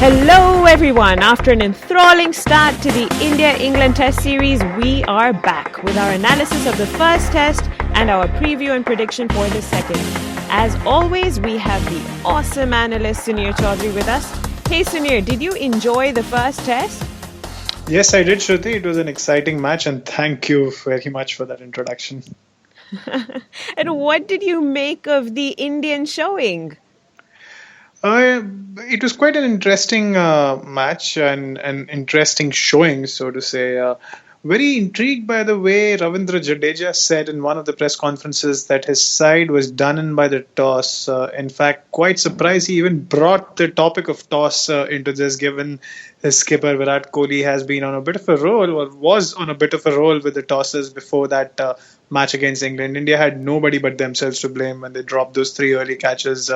Hello everyone! After an enthralling start to the India-England Test series, we are back with our analysis of the first test and our preview and prediction for the second. As always, we have the awesome analyst Suneer Chowdhary with us. Hey Suneer, did you enjoy the first test? Yes, I did, Shruti. It was an exciting match, and thank you very much for that introduction. And what did you make of the Indian showing? It was quite an interesting match and an interesting showing, so to say. Very intrigued by the way Ravindra Jadeja said in one of the press conferences that his side was done in by the toss. In fact, quite surprised he even brought the topic of toss into this, given his skipper Virat Kohli has been on a bit of a roll, or was on a bit of a roll with the tosses before that match against England. India had nobody but themselves to blame when they dropped those three early catches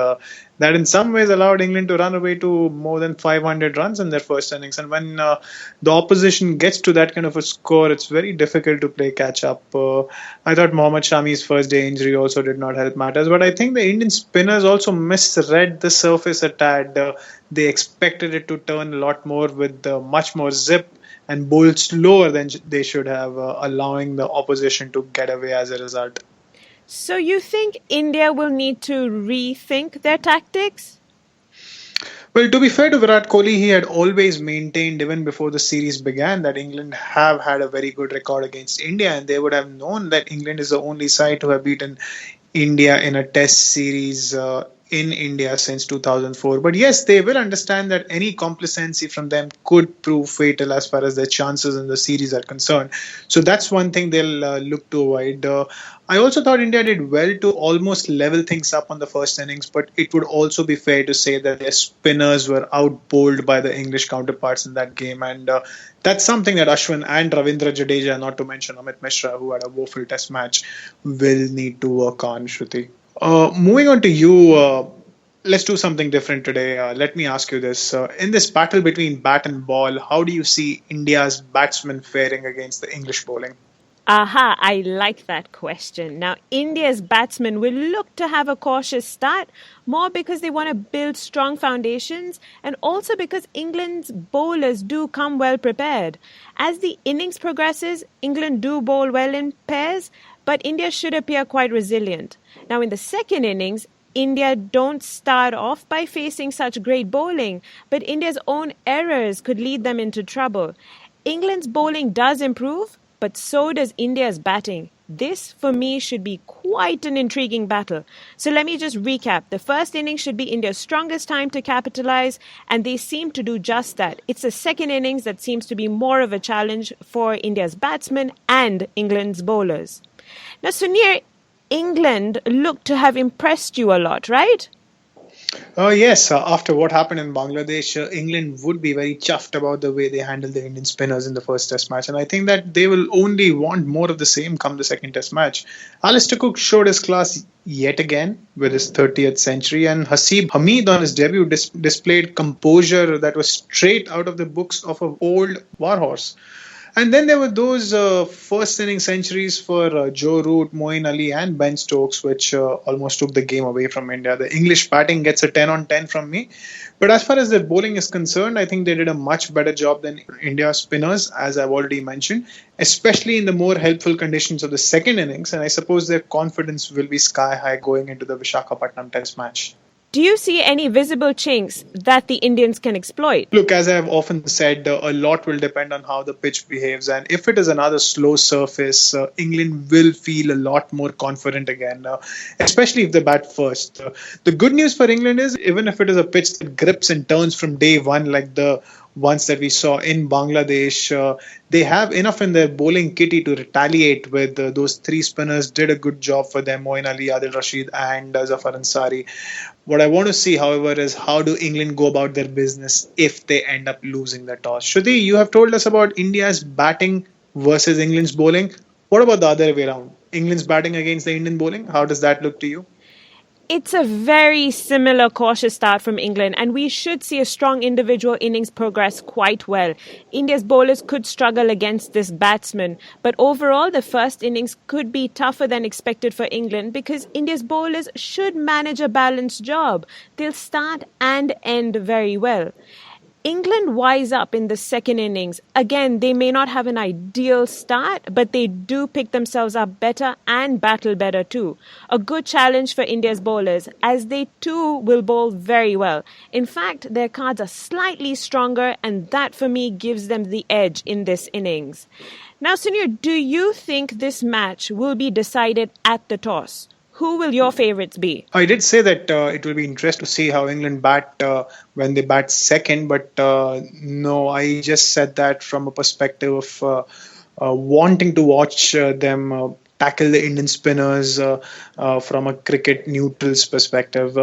that in some ways allowed England to run away to more than 500 runs in their first innings. And when the opposition gets to that kind of a score, it's very difficult to play catch up. I thought Mohammad Shami's first day injury also did not help matters, but I think the Indian spinners also misread the surface a tad. They expected it to turn a lot more with much more zip and bowl slower than they should have, allowing the opposition to get away as a result. So you think India will need to rethink their tactics? Well, to be fair to Virat Kohli, he had always maintained, even before the series began, that England have had a very good record against India, and they would have known that England is the only side to have beaten India in a test series in India since 2004. But yes, they will understand that any complacency from them could prove fatal as far as their chances in the series are concerned. So that's one thing they'll look to avoid. I also thought India did well to almost level things up on the first innings, but it would also be fair to say that their spinners were out-bowled by the English counterparts in that game. And that's something that Ashwin and Ravindra Jadeja, not to mention Amit Mishra, who had a woeful test match, will need to work on, Shruti. Moving on to you, let's do something different today. Let me ask you this. In this battle between bat and ball, how do you see India's batsmen faring against the English bowling? Aha, I like that question. Now, India's batsmen will look to have a cautious start, more because they want to build strong foundations and also because England's bowlers do come well prepared. As the innings progresses, England do bowl well in pairs, but India should appear quite resilient. Now, in the second innings, India don't start off by facing such great bowling, but India's own errors could lead them into trouble. England's bowling does improve, but so does India's batting. This, for me, should be quite an intriguing battle. So let me just recap. The first innings should be India's strongest time to capitalize, and they seem to do just that. It's the second innings that seems to be more of a challenge for India's batsmen and England's bowlers. Now, Suneer, England looked to have impressed you a lot, right? Yes, after what happened in Bangladesh, England would be very chuffed about the way they handled the Indian spinners in the first test match. And I think that they will only want more of the same come the second test match. Alistair Cook showed his class yet again with his 30th century, and Haseeb Hameed on his debut displayed composure that was straight out of the books of an old warhorse. And then there were those first inning centuries for Joe Root, Moeen Ali and Ben Stokes, which almost took the game away from India. The English batting gets a 10 on 10 from me. But as far as their bowling is concerned, I think they did a much better job than India's spinners, as I've already mentioned, especially in the more helpful conditions of the second innings. And I suppose their confidence will be sky high going into the Visakhapatnam test match. Do you see any visible chinks that the Indians can exploit? Look, as I have often said, a lot will depend on how the pitch behaves. And if it is another slow surface, England will feel a lot more confident again, especially if they bat first. The good news for England is, even if it is a pitch that grips and turns from day one, like the ones that we saw in Bangladesh, they have enough in their bowling kitty to retaliate with. Those three spinners did a good job for them, Moeen Ali, Adil Rashid and Zafar Ansari. What I want to see, however, is how do England go about their business if they end up losing the toss. Shruti, you have told us about India's batting versus England's bowling. What about the other way around? England's batting against the Indian bowling? How does that look to you? It's a very similar cautious start from England, and we should see a strong individual innings progress quite well. India's bowlers could struggle against this batsman, but overall the first innings could be tougher than expected for England because India's bowlers should manage a balanced job. They'll start and end very well. England wise up in the second innings. Again, they may not have an ideal start, but they do pick themselves up better and battle better too. A good challenge for India's bowlers, as they too will bowl very well. In fact, their cards are slightly stronger, and that for me gives them the edge in this innings. Now, Suneer, do you think this match will be decided at the toss? Who will your favourites be? I did say that it will be interesting to see how England bat when they bat second, but no, I just said that from a perspective of wanting to watch them tackle the Indian spinners from a cricket neutral's perspective.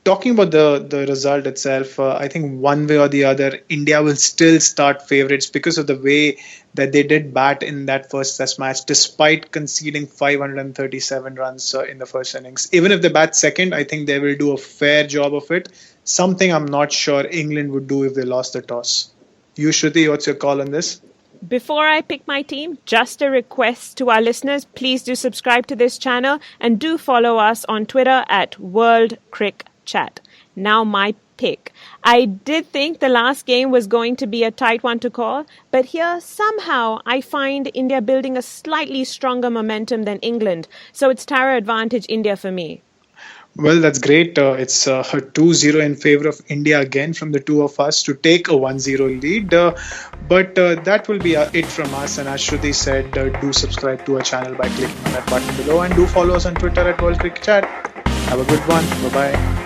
Talking about the result itself, I think one way or the other, India will still start favourites because of the way that they did bat in that first Test match, despite conceding 537 runs in the first innings. Even if they bat second, I think they will do a fair job of it. Something I'm not sure England would do if they lost the toss. You, Shruti, what's your call on this? Before I pick my team, just a request to our listeners, please do subscribe to this channel and do follow us on Twitter at World Crick Chat. Now my pick. I did think the last game was going to be a tight one to call, but here somehow I find India building a slightly stronger momentum than England, so it's Tara advantage India for me. Well, that's great. It's 2-0 in favor of India again from the two of us to take a 1-0 lead. But that will be it from us. And as Shruti said, do subscribe to our channel by clicking on that button below and do follow us on Twitter at World Cricket Chat. Have a good one. Bye-bye.